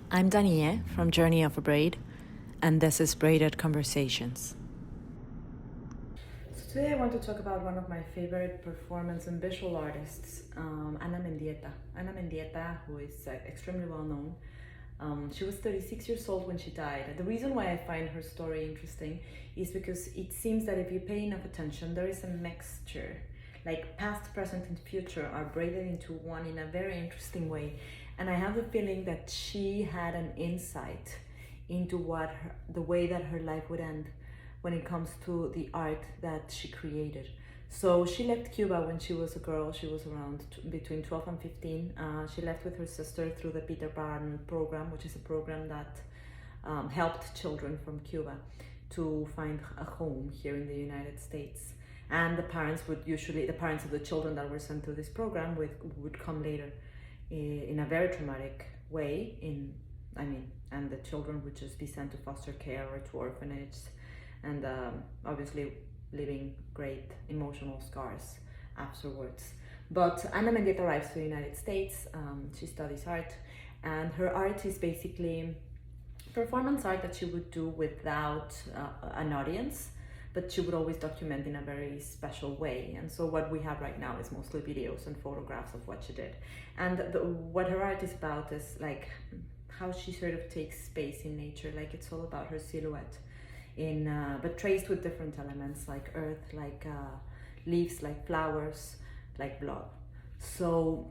I'm Danie from Journey of a Braid, and this is Braided Conversations. So today I want to talk about one of my favorite performance and visual artists, Ana Mendieta. Ana Mendieta, who is extremely well known. She was 36 years old when she died. The reason why I find her story interesting is because it seems that if you pay enough attention, there is a mixture. Like past, present, and future are braided into one in a very interesting way. And I have the feeling that she had an insight into the way that her life would end when it comes to the art that she created. So she left Cuba when she was a girl. She was around between 12 and 15. She left with her sister through the Peter Pan program, which is a program that helped children from Cuba to find a home here in the United States. And the parents of the children that were sent to this program would come later in a very traumatic way. And the children would just be sent to foster care or to orphanages, and obviously leaving great emotional scars afterwards. But Ana Mendieta arrives to the United States. She studies art, and her art is basically performance art that she would do without an audience, but she would always document in a very special way. And so what we have right now is mostly videos and photographs of what she did. And what her art is about is like how she sort of takes space in nature. Like it's all about her silhouette, but traced with different elements like earth, like leaves, like flowers, like blood. So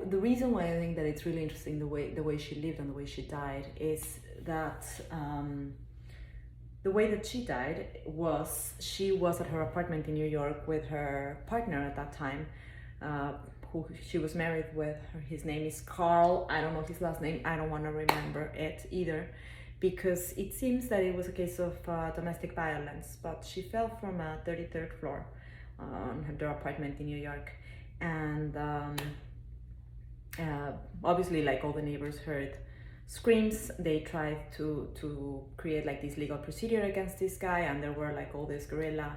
the reason why I think that it's really interesting the way she lived and the way she died is that the way that she died was she was at her apartment in New York with her partner at that time, who she was married with. His name is Carl. I don't know his last name. I don't want to remember it either, because it seems that it was a case of domestic violence, but she fell from a 33rd floor on their apartment in New York. And obviously, like, all the neighbors heard screams. They tried to create like this legal procedure against this guy, and there were like all these guerrilla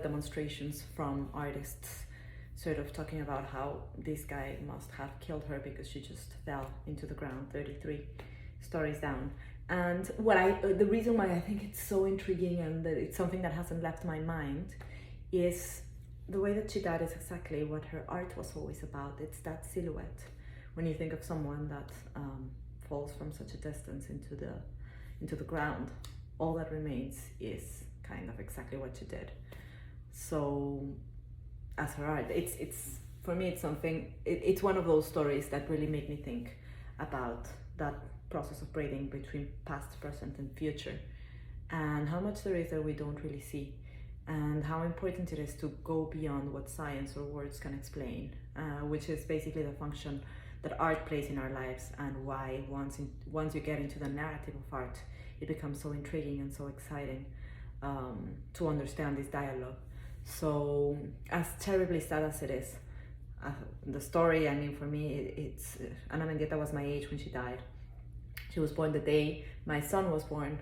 demonstrations from artists sort of talking about how this guy must have killed her because she just fell into the ground 33 stories down. And the reason why I think it's so intriguing and that it's something that hasn't left my mind is the way that she died is exactly what her art was always about. It's that silhouette. When you think of someone that falls from such a distance into the ground, all that remains is kind of exactly what she did. So, as her art, it's for me, it's something. It's one of those stories that really make me think about that process of braiding between past, present, and future, and how much there is that we don't really see, and how important it is to go beyond what science or words can explain, which is basically the function that art plays in our lives, and why once you get into the narrative of art, it becomes so intriguing and so exciting to understand this dialogue. So, as terribly sad as it is, the story, I mean, for me, it's Ana Mendieta was my age when she died. She was born the day my son was born,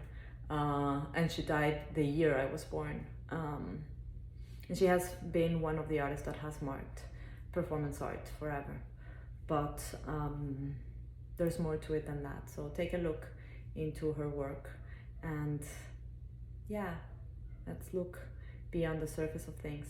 and she died the year I was born. And she has been one of the artists that has marked performance art forever. But there's more to it than that. So take a look into her work, and yeah, let's look beyond the surface of things.